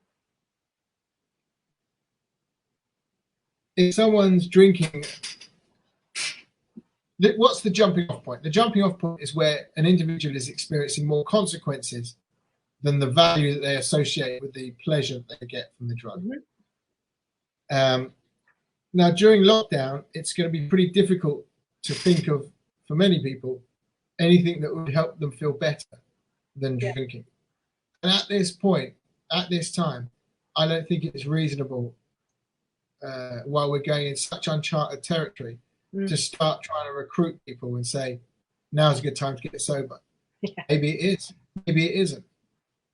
If someone's drinking, what's the jumping off point? The jumping off point is where an individual is experiencing more consequences than the value that they associate with the pleasure that they get from the drug. Mm-hmm. Now, during lockdown, it's going to be pretty difficult to think of, for many people, anything that would help them feel better than drinking. And at this point, at this time, I don't think it's reasonable, while we're going in such uncharted territory, to start trying to recruit people and say, now's a good time to get sober. Yeah. Maybe it is, maybe it isn't.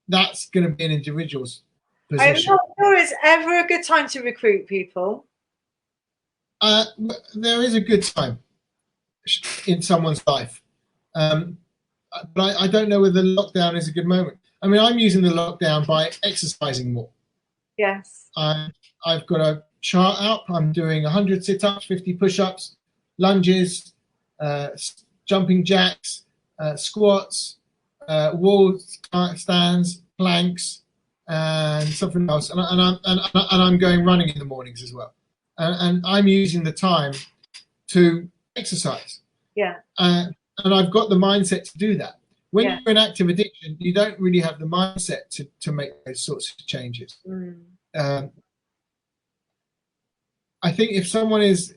That's going to be an individual's position. I'm not sure it's ever a good time to recruit people. There is a good time in someone's life. But I don't know whether lockdown is a good moment. I mean, I'm using the lockdown by exercising more. Yes. I've got a chart up. I'm doing 100 sit-ups, 50 push-ups, lunges, jumping jacks, squats, wall stands, planks, and something else. And I'm going running in the mornings as well. And I'm using the time to exercise. Yeah. And I've got the mindset to do that. When you're in active addiction, you don't really have the mindset to make those sorts of changes. I think if someone is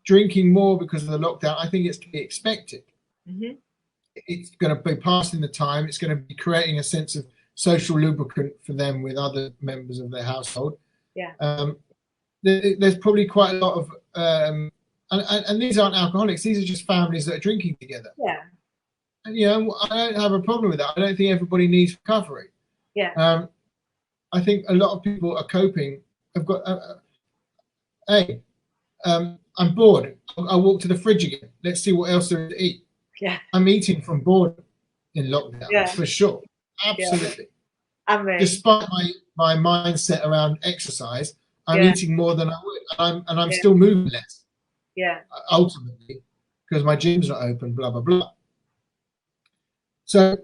drinking more because of the lockdown, I think it's to be expected. Mm-hmm. It's going to be passing the time. It's going to be creating a sense of social lubricant for them with other members of their household. Yeah. There's probably quite a lot of, and these aren't alcoholics. These are just families that are drinking together. Yeah. And, you know, I don't have a problem with that. I don't think everybody needs recovery. Yeah. I think a lot of people are coping. I've got, I'm bored. I'll walk to the fridge again. Let's see what else there is to eat. Yeah. I'm eating from boredom in lockdown, for sure. Absolutely. Yeah. Despite my mindset around exercise, I'm eating more than I would. And I'm still moving less. Yeah. Ultimately, because my gym's not open, blah, blah, blah. So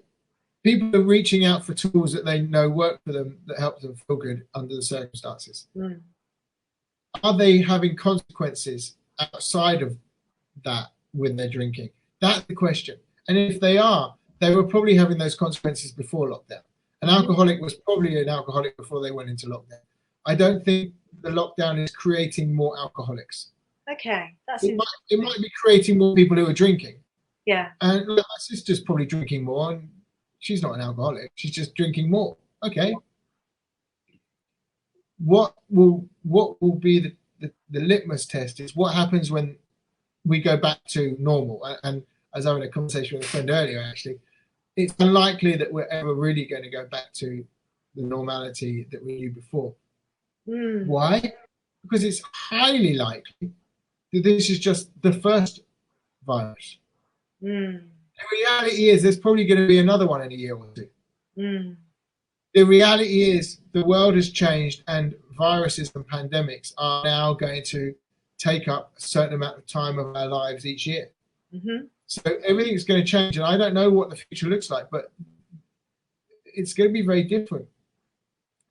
people are reaching out for tools that they know work for them, that help them feel good under the circumstances. Are they having consequences outside of that when they're drinking? That's the question. And if they are, they were probably having those consequences before lockdown. An alcoholic was probably an alcoholic before they went into lockdown. I don't think the lockdown is creating more alcoholics. Okay, that's it might be creating more people who are drinking. Yeah. And my sister's probably drinking more, and she's not an alcoholic. She's just drinking more. Okay. What will be the litmus test is what happens when we go back to normal. And as I had a conversation with a friend earlier, actually, it's unlikely that we're ever really going to go back to the normality that we knew before. Why? Because it's highly likely that this is just the first virus. The reality is there's probably going to be another one in a year or two. The reality is the world has changed, and viruses and pandemics are now going to take up a certain amount of time of our lives each year. So everything's going to change, and I don't know what the future looks like, but it's going to be very different.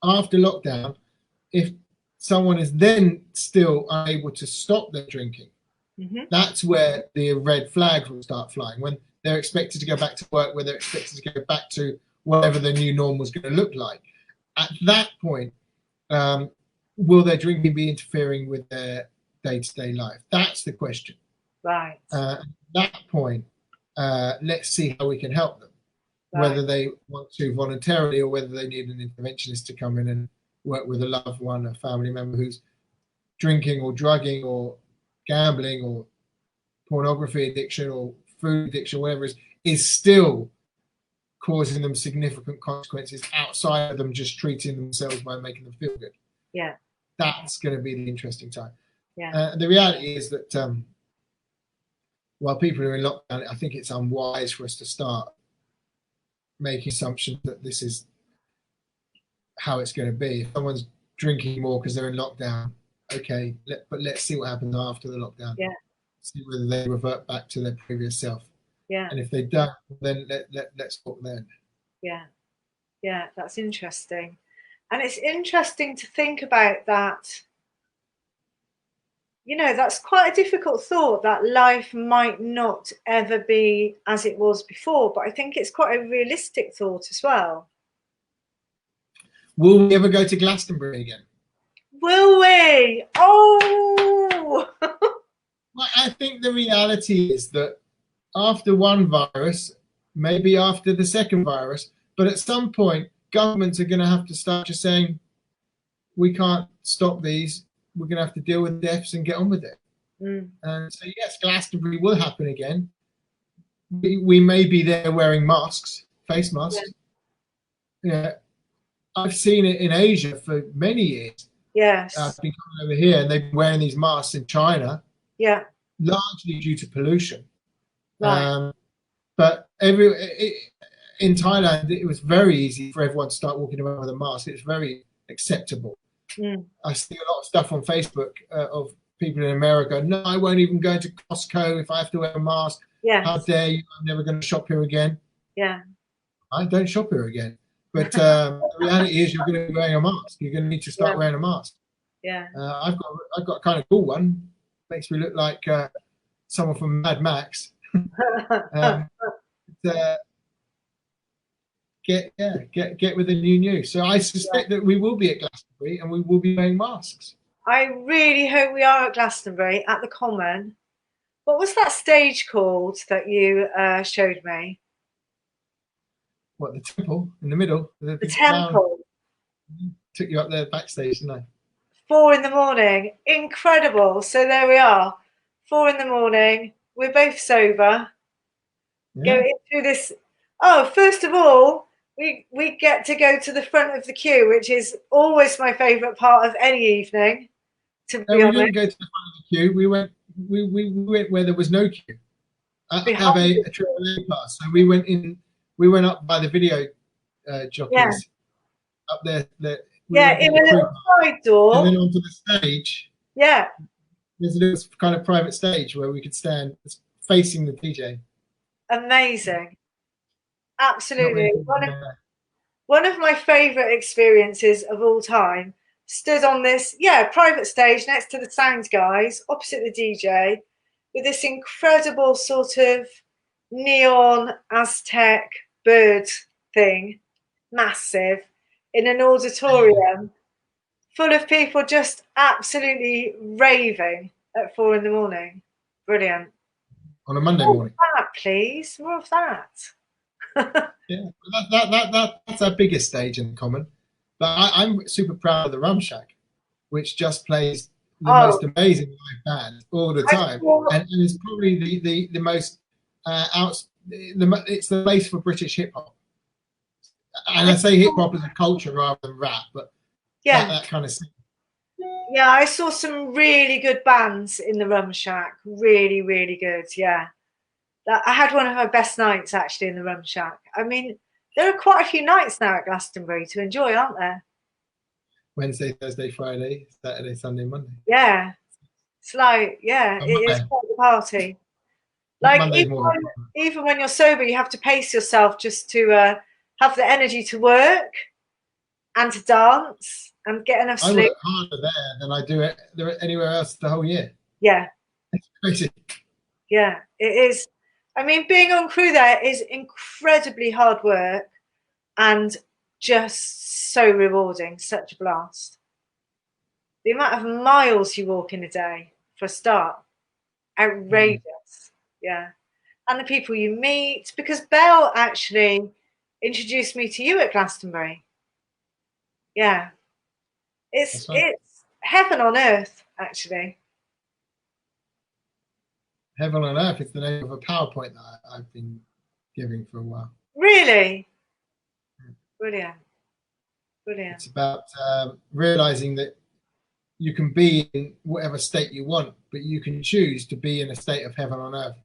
After lockdown, if someone is then still unable to stop their drinking, that's where the red flags will start flying, when they're expected to go back to work, where they're expected to go back to whatever the new normal is going to look like. At that point, will their drinking be interfering with their day-to-day life? That's the question. Right. At that point, let's see how we can help them, whether they want to voluntarily or whether they need an interventionist to come in and work with a loved one, a family member who's drinking or drugging or gambling or pornography addiction or food addiction, whatever it is still causing them significant consequences outside of them just treating themselves by making them feel good. Yeah. That's going to be the interesting time. Yeah. The reality is that while people are in lockdown, I think it's unwise for us to start making assumptions that this is how it's going to be. If someone's drinking more because they're in lockdown, okay, but let's see what happens after the lockdown. Yeah. See whether they revert back to their previous self. Yeah. And if they don't, then let's talk then. Yeah. Yeah, that's interesting. And it's interesting to think about that. You know, that's quite a difficult thought, that life might not ever be as it was before, but I think it's quite a realistic thought as well. Will we ever go to Glastonbury again? Will we? Oh! Well, I think the reality is that after one virus, maybe after the second virus, but at some point, governments are going to have to start just saying, we can't stop these. We're going to have to deal with deaths and get on with it. And so, yes, Glastonbury will happen again. We may be there wearing masks, face masks. Yeah. I've seen it in Asia for many years. Yes. I've been coming over here and they've been wearing these masks in China. Yeah. Largely due to pollution. Right. But in Thailand, it was very easy for everyone to start walking around with a mask. It was very acceptable. I see a lot of stuff on Facebook of people in America. No, I won't even go to Costco if I have to wear a mask. Yes. How dare you? I'm never going to shop here again. Yeah. I don't shop here again. But the reality is, you're going to be wearing a mask. You're going to need to start wearing a mask. Yeah. I've got a kind of cool one. Makes me look like someone from Mad Max. Get with the new. So I suspect that we will be at Glastonbury and we will be wearing masks. I really hope we are at Glastonbury at the Common. What was that stage called that you showed me? What, the temple in the middle? The temple. Took you up there backstage, didn't I? 4 a.m. Incredible. So there we are. 4 a.m. We're both sober. Going through this. Oh, first of all, we get to go to the front of the queue, which is always my favourite part of any evening. To be honest, we didn't go to the front of the queue. We went where there was no queue. I have a AAA pass, so we went in. We went up by the video jockeys up there. In a little side door, and then onto the stage. Yeah, there's a little kind of private stage where we could stand facing the DJ. Amazing. Absolutely. One of my favourite experiences of all time. Stood on this, private stage next to the sound guys, opposite the DJ, with this incredible sort of neon Aztec bird thing, massive, in an auditorium full of people just absolutely raving at 4 a.m. Brilliant. On a Monday morning. More of that, please. More of that. That's our biggest stage in Common. But I'm super proud of the Rum Shack, which just plays the most amazing live band all the time, and it's probably the most it's the place for British hip hop. And I say hip hop as a culture rather than rap, but that kind of thing. Yeah, I saw some really good bands in the Rum Shack. Really, really good. Yeah, I had one of my best nights actually in the Rum Shack. I mean, there are quite a few nights now at Glastonbury to enjoy, aren't there? Wednesday, Thursday, Friday, Saturday, Sunday, Monday. Yeah. It's like, it is quite the party. Like, even when you're sober, you have to pace yourself just to have the energy to work and to dance and get enough sleep. I work harder there than I do it anywhere else the whole year. Yeah. It's crazy. Yeah, it is. I mean, being on crew there is incredibly hard work and just so rewarding, such a blast. The amount of miles you walk in a day, for a start, outrageous. Yeah. And the people you meet, because Belle actually introduced me to you at Glastonbury. Yeah. It's heaven on earth, actually. Heaven on Earth is the name of a PowerPoint that I've been giving for a while. Really? Brilliant. Brilliant. It's about realizing that you can be in whatever state you want, but you can choose to be in a state of heaven on earth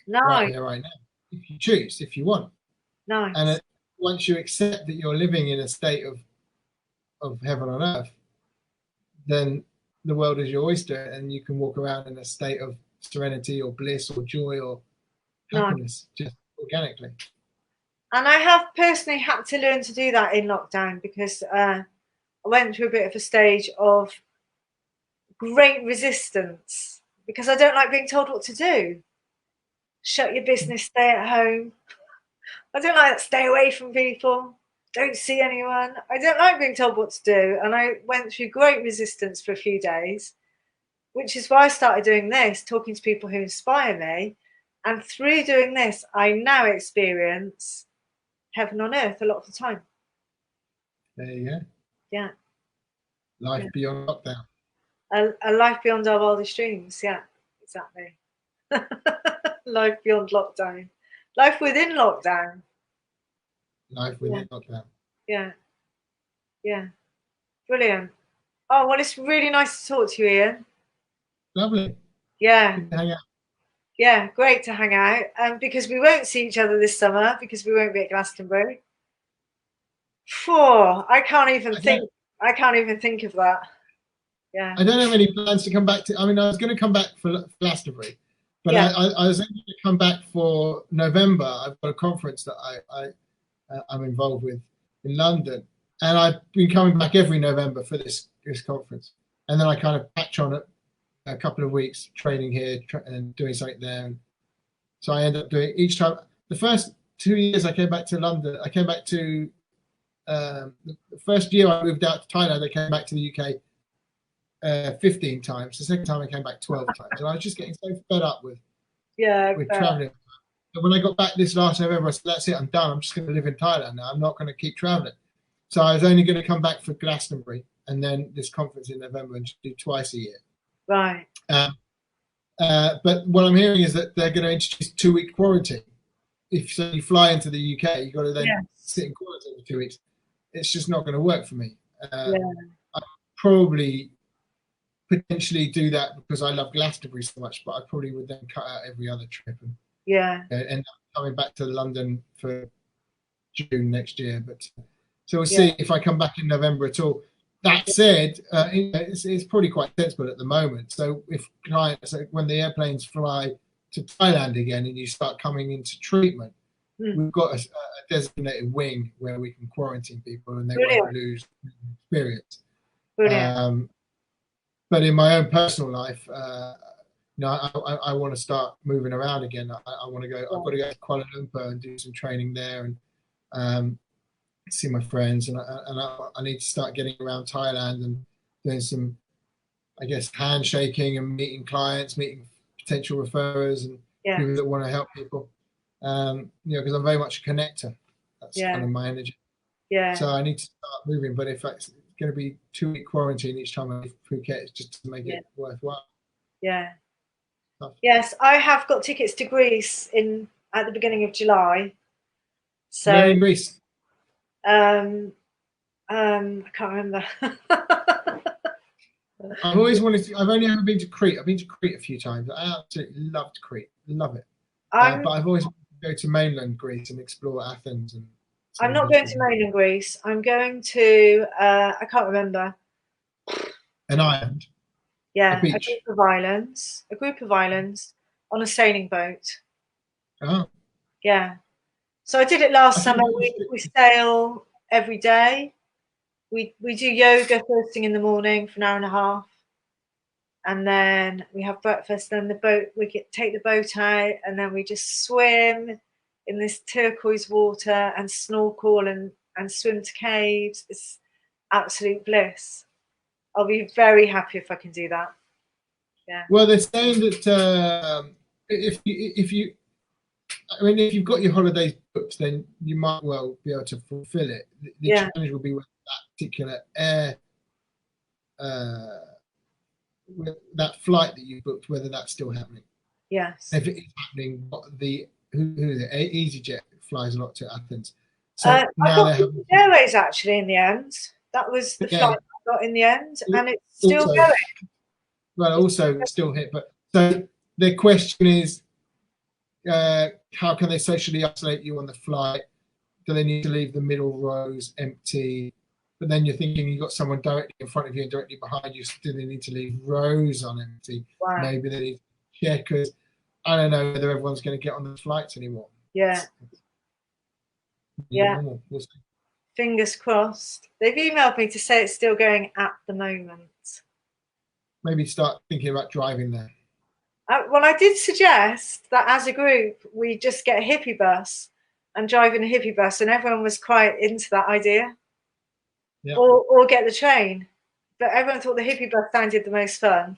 right Nice. here, right now, if you choose, if you want. And Nice. once you accept that you're living in a state of heaven on earth, then the world is your oyster, and you can walk around in a state of serenity or bliss or joy or Nice. happiness just organically. And I have personally had to learn to do that in lockdown because I went through a bit of a stage of great resistance because I don't like being told what to do. Shut your business, stay at home. I don't like that. Stay away from people. Don't see anyone. I don't like being told what to do. And I went through great resistance for a few days, which is why I started doing this, talking to people who inspire me. And through doing this, I now experience heaven on earth a lot of the time. There you go. Yeah. Life beyond lockdown. A life beyond our wildest dreams. Yeah, exactly. Life beyond lockdown. Life within lockdown. Life within lockdown. Yeah. Yeah. Brilliant. Oh, well, it's really nice to talk to you, Ian. Lovely. Yeah. Good to hang out. Yeah, great to hang out. Because we won't see each other this summer because we won't be at Glastonbury. I can't even think of that. Yeah. I don't have any plans to come back to. I mean, I was going to come back for Glastonbury, but Yeah. I was going to come back for November. I've got a conference that I'm involved with in London, and I've been coming back every November for this conference, and then I kind of patch on it a couple of weeks training here and doing something there. And so I end up doing each time. The first 2 years I came back to London, I came back to the first year I moved out to Thailand. I came back to the UK 15 times. The second time I came back 12 times, and I was just getting so fed up with traveling. But when I got back this last November, I said, "That's it. I'm done. I'm just going to live in Thailand now. I'm not going to keep traveling." So I was only going to come back for Glastonbury and then this conference in November and just do twice a year. Right. But what I'm hearing is that they're going to introduce 2-week quarantine. If so you fly into the UK, you've got to then sit in quarantine for 2 weeks. It's just not going to work for me. I probably potentially do that because I love Glastonbury so much, but I probably would then cut out every other trip and end up coming back to London for June next year. But so we'll see if I come back in November at all. That said, it's probably quite sensible at the moment. So if clients, when the airplanes fly to Thailand again and you start coming into treatment, we've got a designated wing where we can quarantine people and they won't lose experience. But in my own personal life, I want to start moving around again. I want to go. I've got to go to Kuala Lumpur and do some training there and see my friends. And I need to start getting around Thailand and doing some, I guess, handshaking and meeting clients, meeting potential referrers and people that want to help people. Because I'm very much a connector. That's kind of my energy. Yeah. So I need to start moving. But if it's going to be 2-week quarantine each time I leave Phuket, it's just to make it worthwhile. Yeah. Yes, I have got tickets to Greece at the beginning of July. So where in Greece? I can't remember. I've always wanted to. I've only ever been to Crete. I've been to Crete a few times. I absolutely loved Crete. Love it. But I've always wanted to go to mainland Greece and explore Athens. And I'm not going to mainland Greece. I'm going to. I can't remember. An island. Yeah, a group of islands on a sailing boat. Oh. Yeah. So I did it last summer. We sail every day. We do yoga first thing in the morning for an hour and a half, and then we have breakfast. Then take the boat out, and then we just swim in this turquoise water and snorkel and swim to caves. It's absolute bliss. I'll be very happy if I can do that. Yeah. Well, they're saying that if you've got your holidays booked, then you might well be able to fulfill it. The challenge will be with that particular with that flight that you booked, whether that's still happening. Yes. If it is happening, who is it? EasyJet flies a lot to Athens. So I now got they're having British Airways actually in the end. That was the yeah. flight I got in the end, and it's still Also, going. well, also still hit, but so the question is, how can they socially isolate you on the flight? Do they need to leave the middle rows empty? But then you're thinking you've got someone directly in front of you and directly behind you. So do they need to leave rows on empty? Wow. Maybe they need to check, because I don't know whether everyone's going to get on the flights anymore. Yeah. Yeah. Normal. We'll see. Fingers crossed. They've emailed me to say it's still going at the moment. Maybe start thinking about driving there. Well, I did suggest that as a group we just get a hippie bus and drive in a hippie bus, and everyone was quite into that idea. Yeah. Or get the train, but everyone thought the hippie bus sounded the most fun.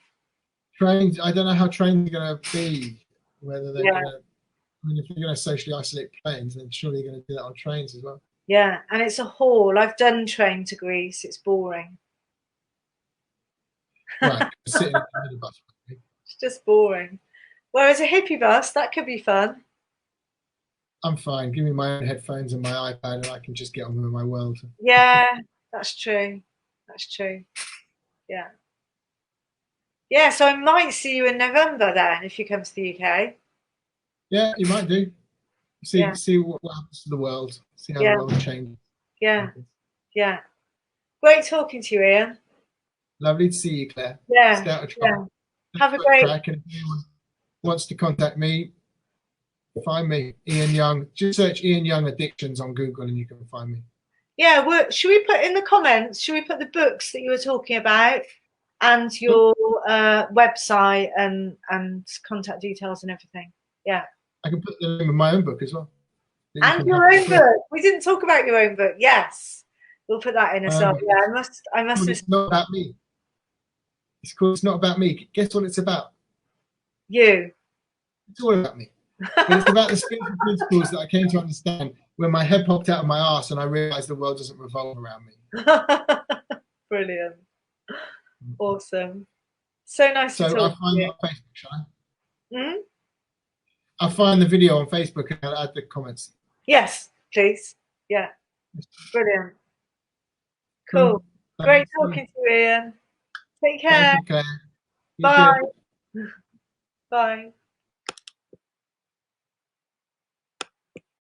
Trains. I don't know how trains are going to be. Whether they're Yeah. going to. I mean, if you're going to socially isolate planes, then surely you're going to do that on trains as well. Yeah, and it's a haul. I've done train to Greece. It's boring. Right. Sitting in the bus. It's just boring. Whereas a hippie bus, that could be fun. I'm fine. Give me my own headphones and my iPad, and I can just get on with my world. Yeah, that's true. That's true. Yeah. Yeah, so I might see you in November then if you come to the UK. Yeah, you might do. See, Yeah. see what happens to the world. See how Yeah. the world changes. Yeah. Yeah. Great talking to you, Ian. Lovely to see you, Claire. Yeah. Stay out of Yeah. trouble. Have a great. Crack, and if anyone wants to contact me, find me, Ian Young. Just search Ian Young Addictions on Google and you can find me. Yeah, should we put in the comments, should we put the books that you were talking about and your website and contact details and everything? Yeah. I can put the name of my own book as well. And your own book. We didn't talk about your own book. Yes. We'll put that in as well. Yeah, I must It's not about me. It's called It's Not About Me. Guess what it's about? You. It's all about me. But it's about the spiritual principles that I came to understand when my head popped out of my arse and I realized the world doesn't revolve around me. Brilliant. Awesome. So nice to talk to you. I'll find it on Facebook, shall I? Hmm? I'll find the video on Facebook and I'll add the comments. Yes, please. Yeah. Brilliant. Cool. Great talking to you, Ian. Take care. Thank you, Claire. Bye. Bye.